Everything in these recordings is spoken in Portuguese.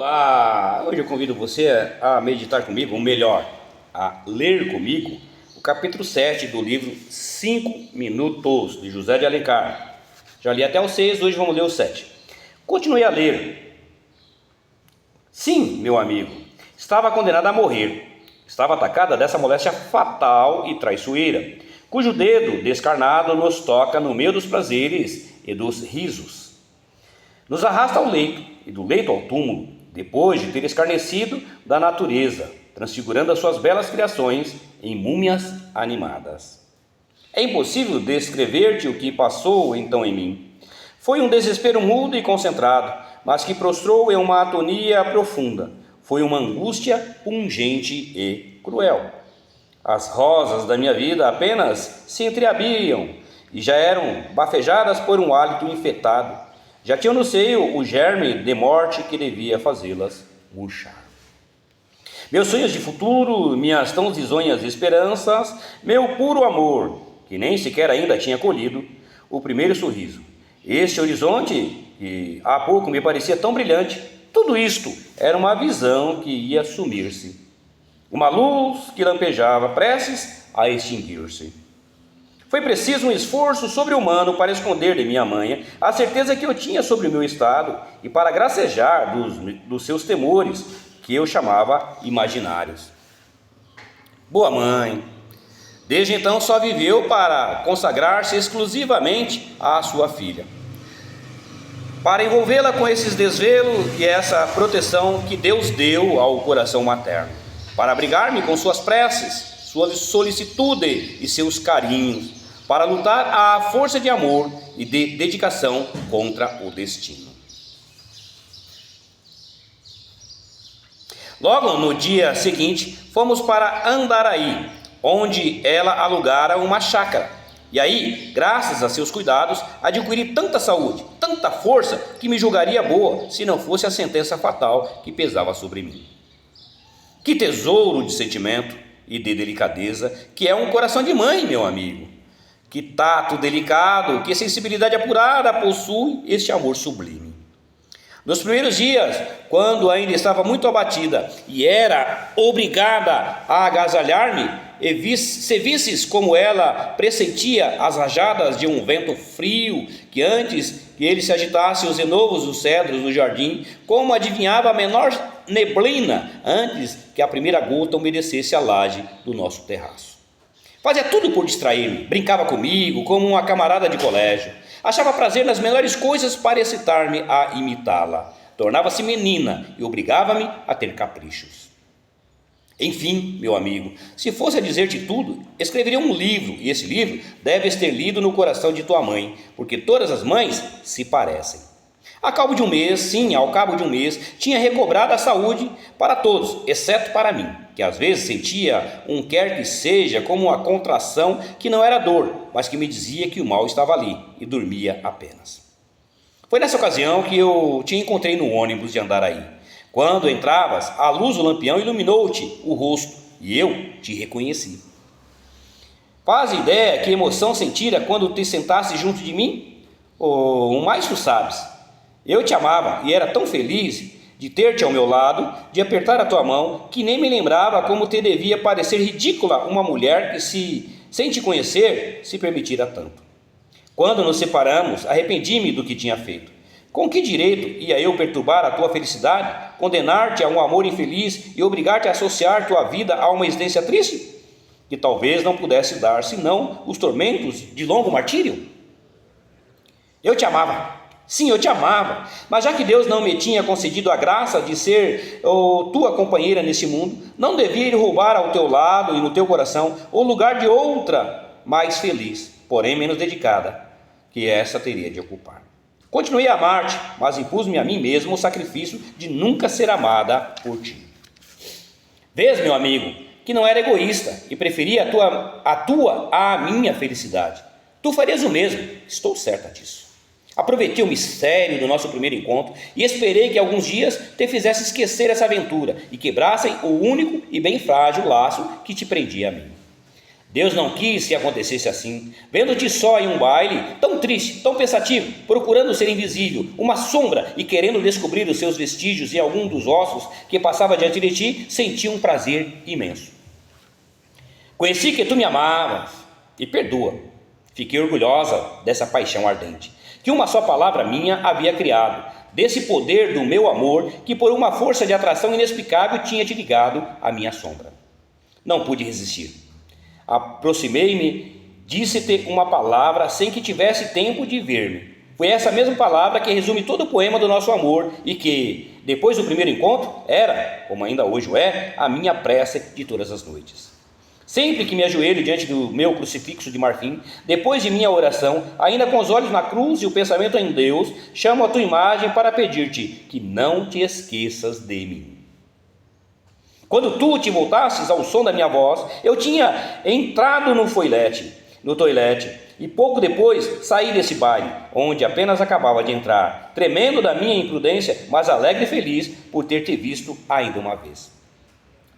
Olá! Hoje eu convido você a meditar comigo, ou melhor, a ler comigo, o capítulo 7 do livro 5 Minutos, de José de Alencar. Já li até o 6, hoje vamos ler o 7. Continue a ler. Sim, meu amigo, estava condenada a morrer. Estava atacada dessa moléstia fatal e traiçoeira, cujo dedo descarnado nos toca no meio dos prazeres e dos risos. Nos arrasta ao leito, e do leito ao túmulo, depois de ter escarnecido da natureza, transfigurando as suas belas criações em múmias animadas. É impossível descrever-te o que passou então em mim. Foi um desespero mudo e concentrado, mas que prostrou em uma atonia profunda. Foi uma angústia pungente e cruel. As rosas da minha vida apenas se entreabriam e já eram bafejadas por um hálito infectado. Já tinham no seio o germe de morte que devia fazê-las murchar. Meus sonhos de futuro, minhas tão risonhas esperanças, meu puro amor, que nem sequer ainda tinha colhido o primeiro sorriso. Este horizonte, que há pouco me parecia tão brilhante, tudo isto era uma visão que ia sumir-se. Uma luz que lampejava prestes a extinguir-se. Foi preciso um esforço sobre-humano para esconder de minha mãe a certeza que eu tinha sobre o meu estado e para gracejar dos seus temores, que eu chamava imaginários. Boa mãe, desde então só viveu para consagrar-se exclusivamente à sua filha, para envolvê-la com esses desvelos e essa proteção que Deus deu ao coração materno, para abrigar-me com suas preces, sua solicitude e seus carinhos, para lutar à força de amor e de dedicação contra o destino. Logo no dia seguinte, fomos para Andaraí, onde ela alugara uma chácara. E aí, graças a seus cuidados, adquiri tanta saúde, tanta força, que me julgaria boa se não fosse a sentença fatal que pesava sobre mim. Que tesouro de sentimento e de delicadeza que é um coração de mãe, meu amigo! Que tato delicado, que sensibilidade apurada possui este amor sublime. Nos primeiros dias, quando ainda estava muito abatida e era obrigada a agasalhar-me, se visses como ela pressentia as rajadas de um vento frio, que antes que ele se agitasse os renovos dos cedros do jardim, como adivinhava a menor neblina antes que a primeira gota umedecesse a laje do nosso terraço. Fazia tudo por distrair-me, brincava comigo como uma camarada de colégio, achava prazer nas menores coisas para excitar-me a imitá-la, tornava-se menina e obrigava-me a ter caprichos. Enfim, meu amigo, se fosse a dizer-te tudo, escreveria um livro, e esse livro deves ter lido no coração de tua mãe, porque todas as mães se parecem. Ao cabo de um mês, tinha recobrado a saúde para todos, exceto para mim, que às vezes sentia um quer que seja como uma contração que não era dor, mas que me dizia que o mal estava ali, e dormia apenas. Foi nessa ocasião que eu te encontrei no ônibus de Andaraí. Quando entravas, a luz do lampião iluminou-te o rosto, e eu te reconheci. Faz ideia que emoção sentira quando te sentaste junto de mim? O mais tu sabes. Eu te amava e era tão feliz de ter-te ao meu lado, de apertar a tua mão, que nem me lembrava como te devia parecer ridícula uma mulher que, sem te conhecer, se permitira tanto. Quando nos separamos, arrependi-me do que tinha feito. Com que direito ia eu perturbar a tua felicidade, condenar-te a um amor infeliz e obrigar-te a associar tua vida a uma existência triste, que talvez não pudesse dar senão os tormentos de longo martírio? Eu te amava. Sim, eu te amava, mas já que Deus não me tinha concedido a graça de ser tua companheira nesse mundo, não devia ir roubar ao teu lado e no teu coração o lugar de outra mais feliz, porém menos dedicada, que essa teria de ocupar. Continuei a amar-te, mas impus-me a mim mesmo o sacrifício de nunca ser amada por ti. Vês, meu amigo, que não era egoísta e preferia a tua à minha felicidade. Tu farias o mesmo, estou certa disso. Aproveitei o mistério do nosso primeiro encontro e esperei que alguns dias te fizesse esquecer essa aventura e quebrassem o único e bem frágil laço que te prendia a mim. Deus não quis que acontecesse assim. Vendo-te só em um baile, tão triste, tão pensativo, procurando ser invisível, uma sombra, e querendo descobrir os seus vestígios e algum dos ossos que passava diante de ti, senti um prazer imenso. Conheci que tu me amavas, e perdoa. Fiquei orgulhosa dessa paixão ardente, que uma só palavra minha havia criado, desse poder do meu amor, que por uma força de atração inexplicável tinha te ligado à minha sombra. Não pude resistir. Aproximei-me, disse-te uma palavra sem que tivesse tempo de ver-me. Foi essa mesma palavra que resume todo o poema do nosso amor e que, depois do primeiro encontro, era, como ainda hoje o é, a minha prece de todas as noites. Sempre que me ajoelho diante do meu crucifixo de marfim, depois de minha oração, ainda com os olhos na cruz e o pensamento em Deus, chamo a tua imagem para pedir-te que não te esqueças de mim. Quando tu te voltasses ao som da minha voz, eu tinha entrado no toilette, e pouco depois saí desse baile, onde apenas acabava de entrar, tremendo da minha imprudência, mas alegre e feliz por ter te visto ainda uma vez.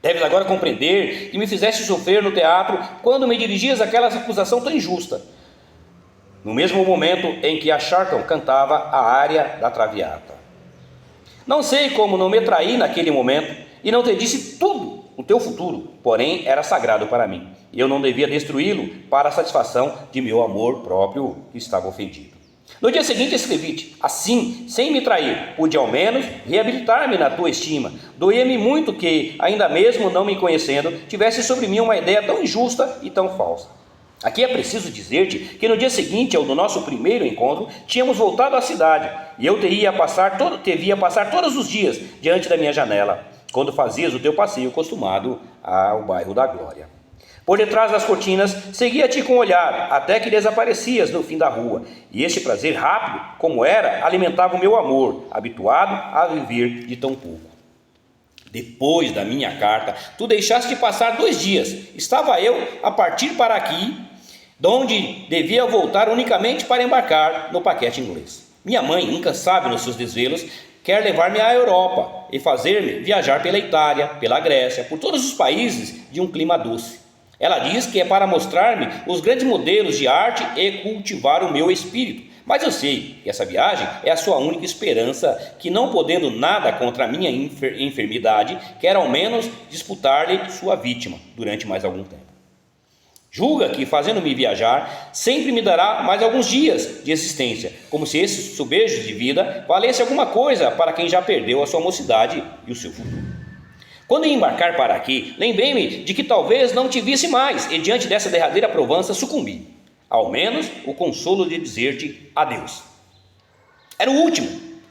Deves agora compreender que me fizeste sofrer no teatro quando me dirigias aquela acusação tão injusta, no mesmo momento em que a Charlton cantava a área da Traviata. Não sei como não me traí naquele momento e não te disse tudo o teu futuro, porém era sagrado para mim, e eu não devia destruí-lo para a satisfação de meu amor próprio que estava ofendido. No dia seguinte escrevi-te, assim, sem me trair, pude ao menos reabilitar-me na tua estima. Doía-me muito que, ainda mesmo não me conhecendo, tivesse sobre mim uma ideia tão injusta e tão falsa. Aqui é preciso dizer-te que no dia seguinte ao do nosso primeiro encontro, tínhamos voltado à cidade, e eu te via passar todos os dias diante da minha janela, quando fazias o teu passeio costumado ao bairro da Glória. Por detrás das cortinas, seguia-te com o olhar, até que desaparecias no fim da rua, e este prazer rápido, como era, alimentava o meu amor, habituado a viver de tão pouco. Depois da minha carta, tu deixaste passar 2 dias, estava eu a partir para aqui, donde devia voltar unicamente para embarcar no paquete inglês. Minha mãe, incansável nos seus desvelos, quer levar-me à Europa e fazer-me viajar pela Itália, pela Grécia, por todos os países de um clima doce. Ela diz que é para mostrar-me os grandes modelos de arte e cultivar o meu espírito, mas eu sei que essa viagem é a sua única esperança, que não podendo nada contra a minha enfermidade, quer ao menos disputar-lhe sua vítima durante mais algum tempo. Julga que, fazendo-me viajar, sempre me dará mais alguns dias de existência, como se esses sobejos de vida valessem alguma coisa para quem já perdeu a sua mocidade e o seu futuro. Quando ia embarcar para aqui, lembrei-me de que talvez não te visse mais, e diante dessa derradeira provança sucumbi. Ao menos o consolo de dizer-te adeus. Era o último.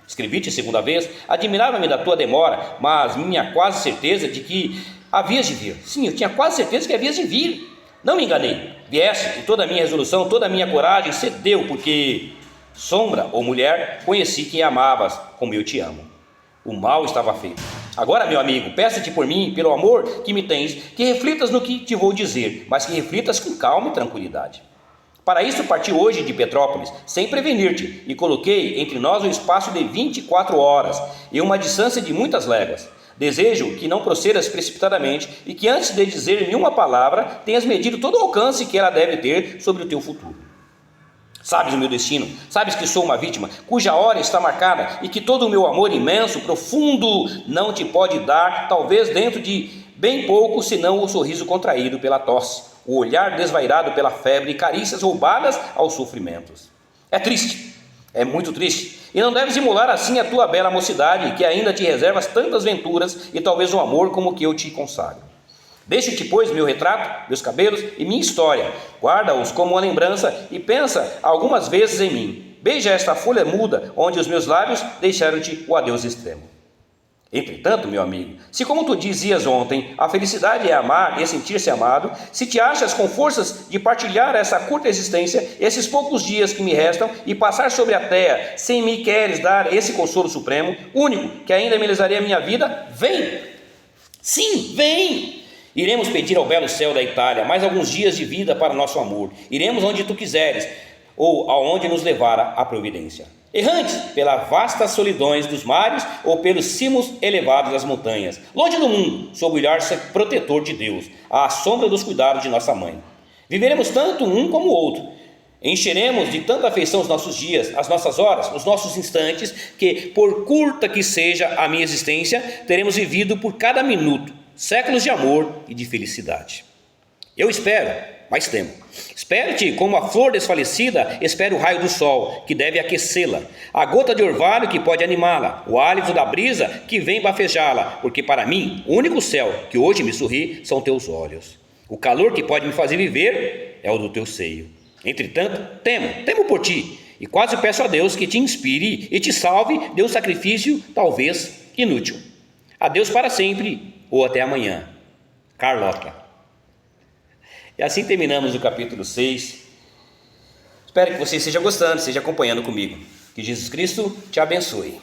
Escrevi-te segunda vez, admirava-me da tua demora, mas minha quase certeza de que havias de vir. Sim, eu tinha quase certeza que havias de vir. Não me enganei, vieste e toda a minha resolução, toda a minha coragem cedeu, porque, sombra ou mulher, conheci quem amavas como eu te amo. O mal estava feito. Agora, meu amigo, peço-te por mim, pelo amor que me tens, que reflitas no que te vou dizer, mas que reflitas com calma e tranquilidade. Para isso parti hoje de Petrópolis, sem prevenir-te, e coloquei entre nós um espaço de 24 horas e uma distância de muitas léguas. Desejo que não procedas precipitadamente e que antes de dizer nenhuma palavra, tenhas medido todo o alcance que ela deve ter sobre o teu futuro. Sabes o meu destino, sabes que sou uma vítima, cuja hora está marcada e que todo o meu amor imenso, profundo, não te pode dar, talvez dentro de bem pouco, senão o sorriso contraído pela tosse, o olhar desvairado pela febre e carícias roubadas aos sofrimentos. É triste, é muito triste, e não deves emular assim a tua bela mocidade, que ainda te reservas tantas venturas e talvez um amor como o que eu te consagro. Deixa-te, pois, meu retrato, meus cabelos e minha história, guarda-os como uma lembrança e pensa algumas vezes em mim. Beija esta folha muda, onde os meus lábios deixaram-te o adeus extremo. Entretanto, meu amigo, se como tu dizias ontem, a felicidade é amar e sentir-se amado, se te achas com forças de partilhar essa curta existência, esses poucos dias que me restam, e passar sobre a terra, sem me queres dar esse consolo supremo, único, que ainda amenizaria a minha vida, vem! Sim, vem! Iremos pedir ao belo céu da Itália mais alguns dias de vida para nosso amor. Iremos onde tu quiseres, ou aonde nos levar a providência. Errantes pelas vastas solidões dos mares ou pelos cimos elevados das montanhas, longe do mundo, sob o olhar protetor de Deus, à sombra dos cuidados de nossa mãe. Viveremos tanto um como o outro. Encheremos de tanta afeição os nossos dias, as nossas horas, os nossos instantes, que, por curta que seja a minha existência, teremos vivido por cada minuto séculos de amor e de felicidade. Eu espero, mas temo. Espero-te como a flor desfalecida espera o raio do sol, que deve aquecê-la, a gota de orvalho que pode animá-la, o hálito da brisa que vem bafejá-la, porque para mim o único céu que hoje me sorri são teus olhos. O calor que pode me fazer viver é o do teu seio. Entretanto, temo por ti, e quase peço a Deus que te inspire e te salve de um sacrifício talvez inútil. Adeus para sempre, ou até amanhã. Carlota. E assim terminamos o capítulo 6. Espero que você esteja gostando, esteja acompanhando comigo. Que Jesus Cristo te abençoe.